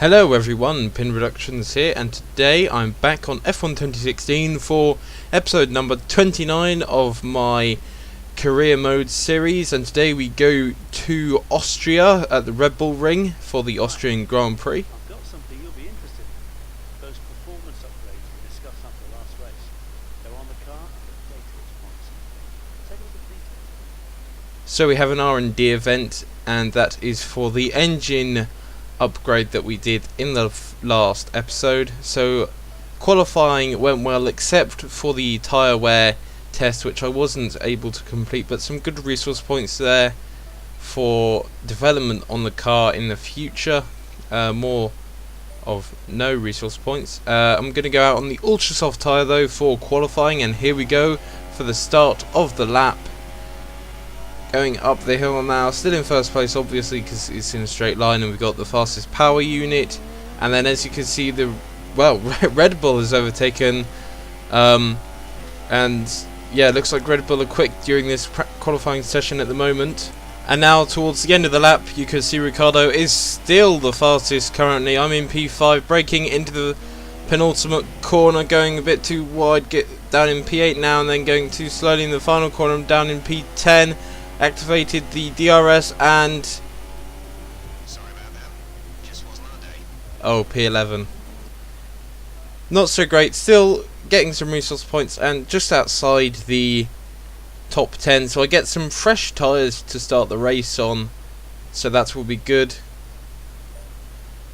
Hello everyone, Pin Reductions here, and today I'm back on F1 2016 for episode number 29 of my career mode series, and today we go to Austria at the Red Bull Ring for the Austrian Grand Prix. I've got something you'll be interested in. Those performance upgrades we discussed after the last race. They're on the car and the data is promising. Take a look at the details. So we have an R&D event, and that is for the engine upgrade that we did in the last episode. So qualifying went well except for the tyre wear test, which I wasn't able to complete, but some good resource points there for development on the car in the future. More of no resource points. I'm going to go out on the ultra soft tyre though for qualifying, and here we go for the start of the lap. Going up the hill now, still in first place obviously because it's in a straight line, and we've got the fastest power unit, and then as you can see Red Bull has overtaken, and yeah, it looks like Red Bull are quick during this qualifying session at the moment. And now towards the end of the lap you can see Ricciardo is still the fastest currently. I'm in P5, braking into the penultimate corner, going a bit too wide, get down in P8 now, and then going too slowly in the final corner. I'm down in P10. Activated the DRS and sorry about that. Just wasn't our day. oh, P11. Not so great. Still getting some resource points and just outside the top 10. So I get some fresh tyres to start the race on. So that will be good.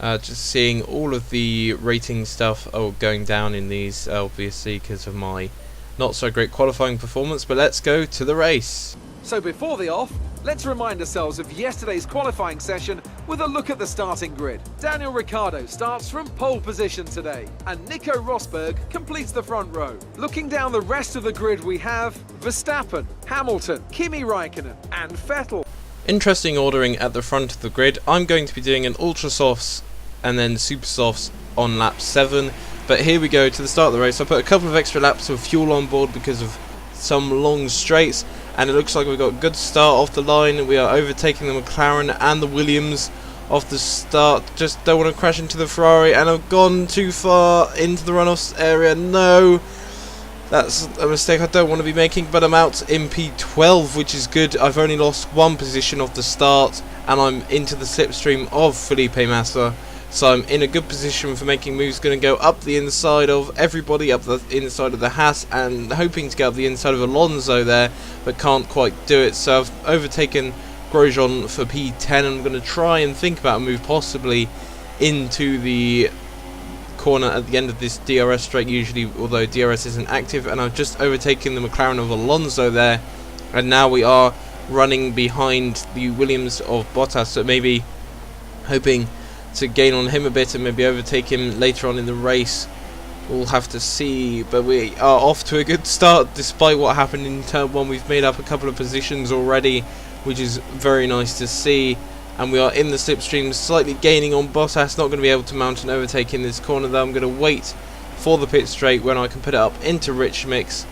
Just seeing all of the rating stuff going down in these, obviously because of my not so great qualifying performance. But let's go to the race. So before the off, let's remind ourselves of yesterday's qualifying session with a look at the starting grid. Daniel Ricciardo starts from pole position today, and Nico Rosberg completes the front row. Looking down the rest of the grid, we have Verstappen, Hamilton, Kimi Raikkonen and Vettel. Interesting ordering at the front of the grid. I'm going to be doing an ultra softs and then super softs on lap 7, but here we go to the start of the race. I put a couple of extra laps of fuel on board because of some long straights, and it looks like we've got a good start off the line. We are overtaking the McLaren and the Williams off the start. Just don't want to crash into the Ferrari, and I've gone too far into the runoffs area. No, that's a mistake I don't want to be making, but I'm out in P12, which is good. I've only lost one position off the start, and I'm into the slipstream of Felipe Massa. So I'm in a good position for making moves. Going to go up the inside of everybody, up the inside of the Haas, and hoping to get up the inside of Alonso there, but can't quite do it. So I've overtaken Grosjean for P10, and I'm going to try and think about a move possibly into the corner at the end of this DRS straight, usually, although DRS isn't active, and I've just overtaken the McLaren of Alonso there, and now we are running behind the Williams of Bottas, so maybe hoping to gain on him a bit and maybe overtake him later on in the race. We'll have to see, but we are off to a good start despite what happened in turn 1. We've made up a couple of positions already, which is very nice to see, and we are in the slipstream, slightly gaining on Bottas. Not going to be able to mount an overtake in this corner though. I'm going to wait for the pit straight when I can put it up into rich mix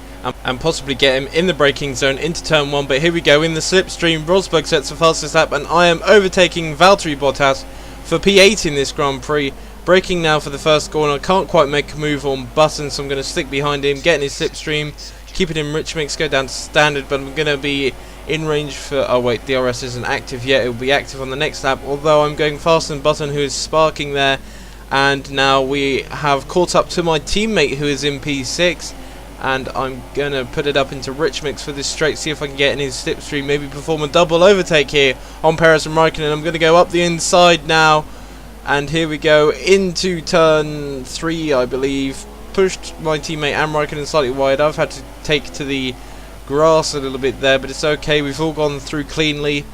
and possibly get him in the braking zone into turn 1. But here we go in the slipstream. Rosberg sets the fastest lap, and I am overtaking Valtteri Bottas for P8 in this Grand Prix. Braking now for the first corner. I can't quite make a move on button, so I'm going to stick behind him, get in his slipstream, keep it in rich mix, go down to standard, but I'm going to be in range for... oh wait, DRS isn't active yet. It will be active on the next lap, although I'm going faster than Button, who is sparking there. And now we have caught up to my teammate, who is in P6, and I'm going to put it up into rich mix for this straight, see if I can get in his slipstream, maybe perform a double overtake here on Perez and Raikkonen. I'm going to go up the inside now, and here we go into turn 3, I believe. Pushed my teammate and Raikkonen slightly wide. I've had to take to the grass a little bit there, but it's okay. We've all gone through cleanly,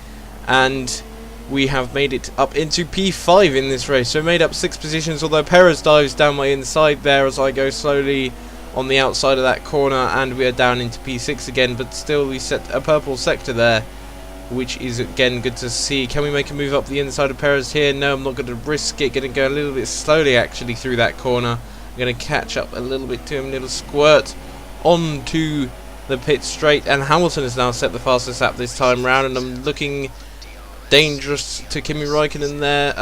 and we have made it up into P5 in this race. So we made up 6 positions, although Perez dives down my inside there as I go slowly on the outside of that corner, and we are down into P6 again, but still we set a purple sector there, which is again good to see. Can we make a move up the inside of Perez here? No, I'm not going to risk it. Going to go a little bit slowly actually through that corner. I'm going to catch up a little bit to him, a little squirt onto the pit straight, and Hamilton has now set the fastest lap this time round, and I'm looking dangerous to Kimi Raikkonen there.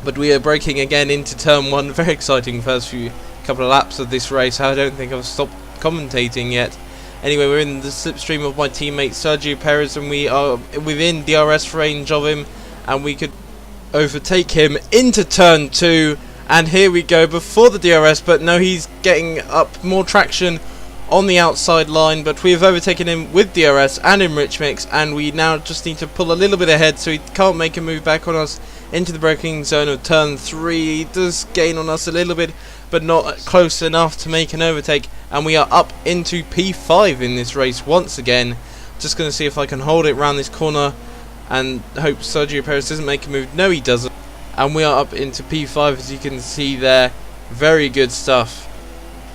But we are braking again into turn 1. Very exciting first few couple of laps of this race. I don't think I've stopped commentating yet. Anyway, we're in the slipstream of my teammate Sergio Perez, and we are within DRS range of him, and we could overtake him into turn 2. And here we go before the DRS, but no, he's getting up more traction on the outside line, but we have overtaken him with DRS and in rich mix, and we now just need to pull a little bit ahead so he can't make a move back on us into the braking zone of turn 3. He does gain on us a little bit, but not close enough to make an overtake, and we are up into P5 in this race once again. Just going to see if I can hold it round this corner and hope Sergio Perez doesn't make a move. No, he doesn't, and we are up into P5, as you can see there. Very good stuff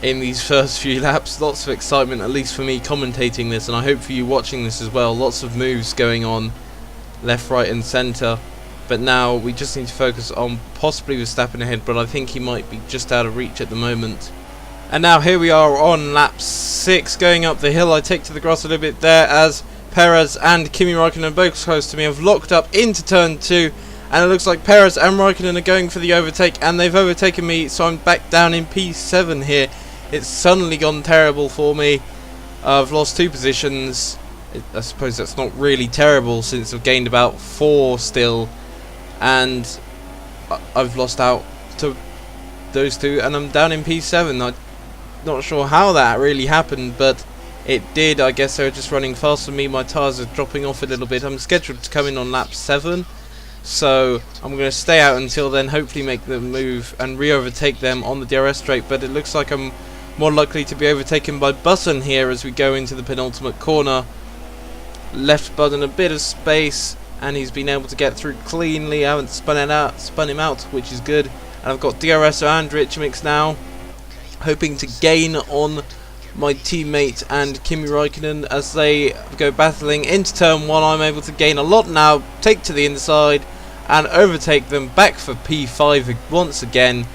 in these first few laps. Lots of excitement, at least for me commentating this, and I hope for you watching this as well. Lots of moves going on left, right and centre. But now we just need to focus on possibly Verstappen ahead, but I think he might be just out of reach at the moment. And now here we are on lap 6, going up the hill. I take to the grass a little bit there as Perez and Kimi Raikkonen, both close to me, have locked up into turn 2. And it looks like Perez and Raikkonen are going for the overtake, and they've overtaken me, so I'm back down in P7 here. It's suddenly gone terrible for me. I've lost 2 positions. I suppose that's not really terrible since I've gained about 4 still. And I've lost out to those 2, and I'm down in P7. I'm not sure how that really happened, but it did. I guess they were just running faster than me. My tyres are dropping off a little bit. I'm scheduled to come in on lap 7, so I'm going to stay out until then, hopefully make the move and re-overtake them on the DRS straight. But it looks like I'm more likely to be overtaken by Button here as we go into the penultimate corner. Left Button a bit of space, and he's been able to get through cleanly. I haven't spun him out, which is good. And I've got DRS and Rich Mix now, hoping to gain on my teammate and Kimi Raikkonen as they go battling into turn 1. I'm able to gain a lot now, take to the inside and overtake them, back for P5 once again.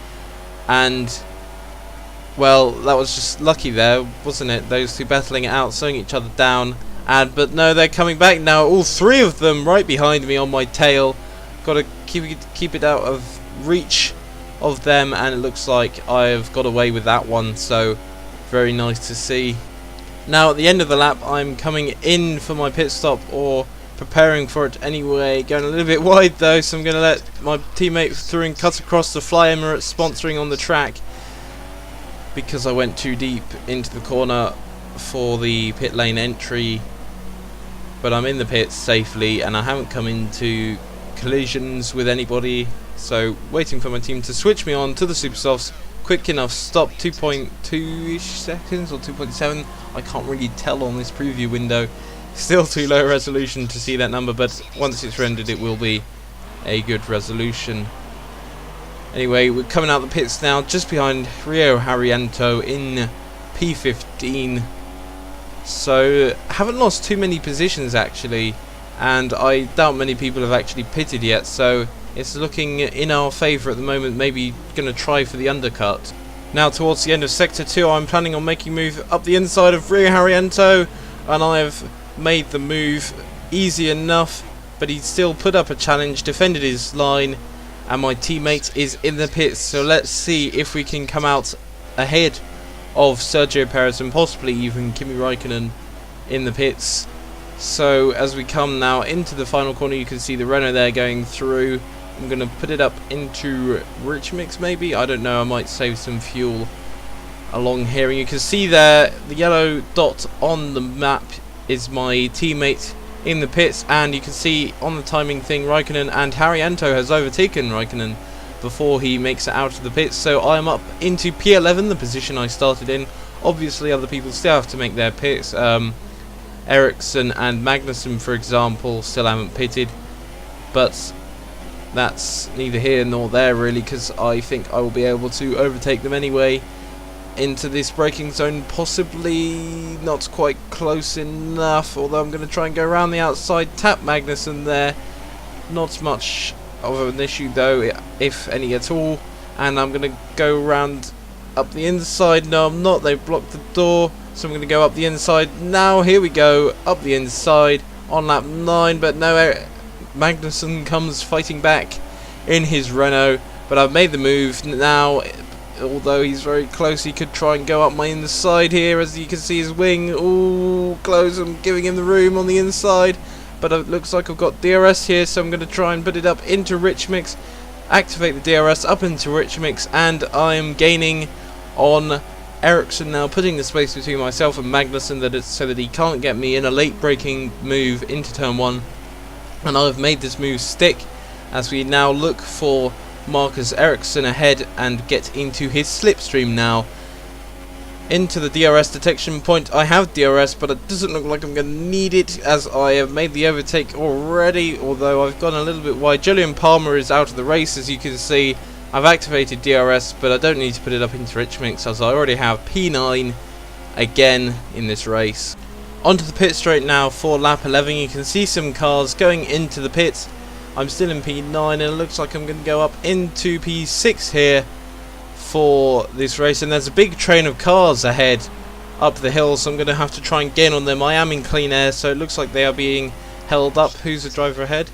And well, that was just lucky there, wasn't it? Those 2 battling it out, slowing each other down. But no, they're coming back now. All 3 of them right behind me on my tail. Got to keep it out of reach of them, and it looks like I've got away with that one. So very nice to see. Now at the end of the lap, I'm coming in for my pit stop, or preparing for it anyway. Going a little bit wide though, so I'm going to let my teammate through and cut across the Fly Emirates sponsoring on the track, because I went too deep into the corner for the pit lane entry. But I'm in the pits safely, and I haven't come into collisions with anybody, so waiting for my team to switch me on to the Super Softs. Quick enough stop, 2.2-ish seconds or 2.7, I can't really tell on this preview window. Still too low resolution to see that number, but once it's rendered it will be a good resolution. Anyway, we're coming out the pits now, just behind Rio Haryanto in P15. So, haven't lost too many positions actually, and I doubt many people have actually pitted yet, so it's looking in our favour at the moment. Maybe going to try for the undercut. Now towards the end of Sector 2, I'm planning on making a move up the inside of Rio Haryanto, and I have made the move easy enough, but he still put up a challenge, defended his line, and my teammate is in the pits. So let's see if we can come out ahead of Sergio Perez and possibly even Kimi Raikkonen in the pits. So as we come now into the final corner, you can see the Renault there going through. I'm going to put it up into Rich Mix maybe, I don't know, I might save some fuel along here. And you can see there the yellow dot on the map is my teammate in the pits, and you can see on the timing thing Raikkonen and Haryanto has overtaken Raikkonen before he makes it out of the pits. So I'm up into P11, the position I started in. Obviously other people still have to make their pits. Ericsson and Magnussen, for example, still haven't pitted, but that's neither here nor there really, because I think I will be able to overtake them anyway into this braking zone. Possibly not quite close enough, although I'm going to try and go around the outside, tap Magnussen there. Not much of an issue though, if any at all, and I'm going to go around up the inside. No, I'm not, they've blocked the door, so I'm going to go up the inside now. Here we go, up the inside on lap 9, but no, Magnussen comes fighting back in his Renault, but I've made the move now. Although he's very close, he could try and go up my inside here. As you can see, his wing, ooh, close. I'm giving him the room on the inside, but it looks like I've got DRS here, so I'm going to try and put it up into rich mix, activate the DRS up into rich mix, and I'm gaining on Ericsson now, putting the space between myself and Magnussen so that he can't get me in a late braking move into turn 1. And I've made this move stick as we now look for Marcus Ericsson ahead and get into his slipstream now. Into the DRS detection point. I have DRS, but it doesn't look like I'm going to need it as I have made the overtake already, although I've gone a little bit wide. Julian Palmer is out of the race, as you can see. I've activated DRS, but I don't need to put it up into rich mix as I already have P9 again in this race. Onto the pit straight now for lap 11. You can see some cars going into the pits. I'm still in P9 and it looks like I'm going to go up into P6 here for this race, and there's a big train of cars ahead up the hill, so I'm going to have to try and gain on them. I am in clean air, so it looks like they are being held up. Who's the driver ahead?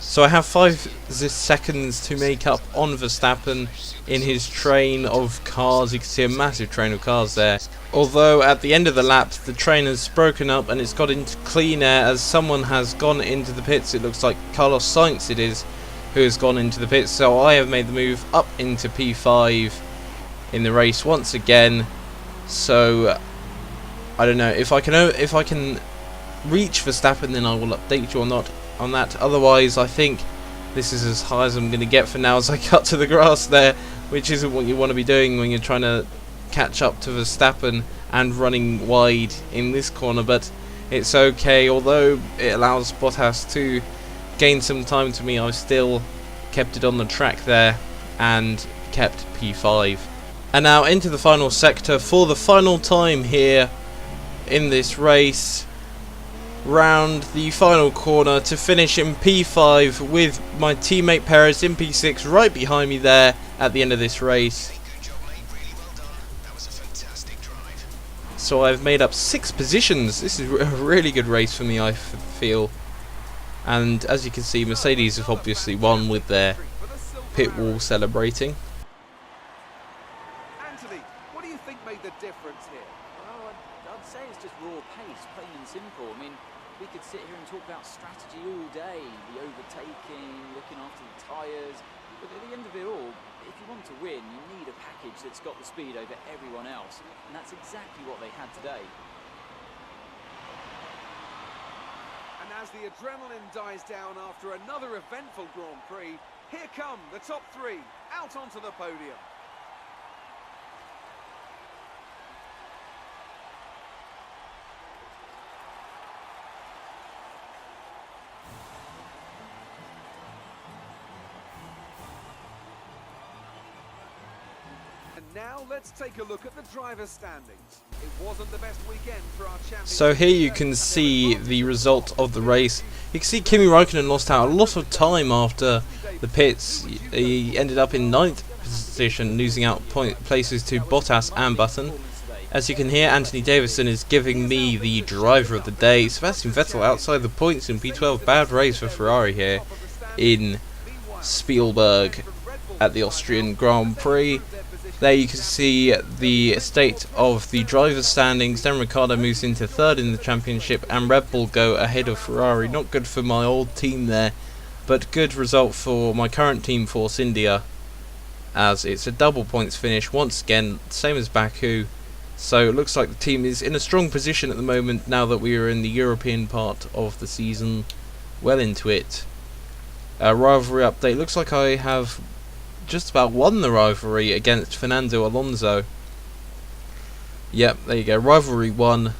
So I have 5 seconds to make up on Verstappen in his train of cars. You can see a massive train of cars there. Although at the end of the lap the train has broken up and it's got into clean air as someone has gone into the pits. It looks like Carlos Sainz it is who has gone into the pits. So I have made the move up into P5 in the race once again. So I don't know if I can reach Verstappen, then I will update you or not on that. Otherwise I think this is as high as I'm going to get for now as I cut to the grass there, which isn't what you want to be doing when you're trying to catch up to Verstappen and running wide in this corner. But it's okay, although it allows Bottas to gain some time to me. I've still kept it on the track there and kept P5. And now into the final sector for the final time here in this race, round the final corner to finish in P5 with my teammate Perez in P6 right behind me there at the end of this race. Good job, mate. Really well done. That was a fantastic drive. So I've made up 6 positions. This is a really good race for me, I feel. And as you can see, Mercedes have obviously won with their pit wall celebrating. Anthony, what do you think made the difference here? Well, I'd say it's just raw pace, plain and simple. I mean, we could sit here and talk about strategy all day, the overtaking, looking after the tyres, but at the end of it all, if you want to win, you need a package that's got the speed over everyone else, and that's exactly what they had today. And as the adrenaline dies down after another eventful Grand Prix, here come the top 3 out onto the podium. And now let's take a look at the driver's standings. It wasn't the best weekend for our champions. So here you can see the result of the race. You can see Kimi Räikkönen lost out a lot of time after the pits. He ended up in 9th position, losing out places to Bottas and Button. As you can hear, Anthony Davidson is giving me the driver of the day. Sebastian Vettel outside the points in P12. Bad race for Ferrari here in Spielberg at the Austrian Grand Prix. There you can see the state of the driver's standings. Dan Ricciardo moves into 3rd in the championship and Red Bull go ahead of Ferrari. Not good for my old team there, but good result for my current team, Force India, as it's a double points finish once again, same as Baku. So it looks like the team is in a strong position at the moment now that we are in the European part of the season, well into it. Rivalry update, looks like I have just about won the rivalry against Fernando Alonso. Yep, there you go, rivalry 1.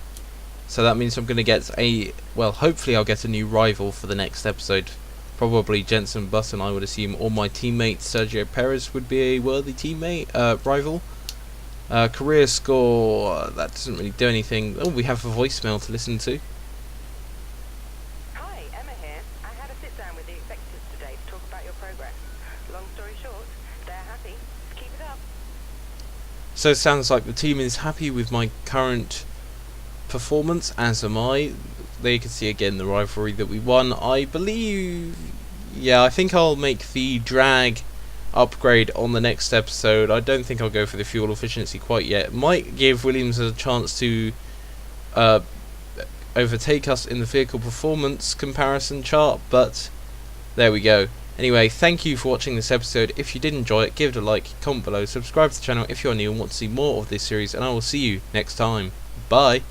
So that means I'm going to get a, well, hopefully I'll get a new rival for the next episode. Probably Jenson Button, I would assume, or my teammate Sergio Perez would be a worthy teammate, rival. Career score, that doesn't really do anything. Oh, we have a voicemail to listen to. Hi, Emma here. I had a sit down with the executives today to talk about your progress. Long story short, they're happy. Keep it up. So it sounds like the team is happy with my current performance, as am I. there you can see again the rivalry that we won. I believe, yeah, I think I'll make the drag upgrade on the next episode. I don't think I'll go for the fuel efficiency quite yet. Might give Williams a chance to overtake us in the vehicle performance comparison chart, but there we go. Anyway, thank you for watching this episode. If you did enjoy it, give it a like, comment below, subscribe to the channel if you are new and want to see more of this series, and I will see you next time. Bye.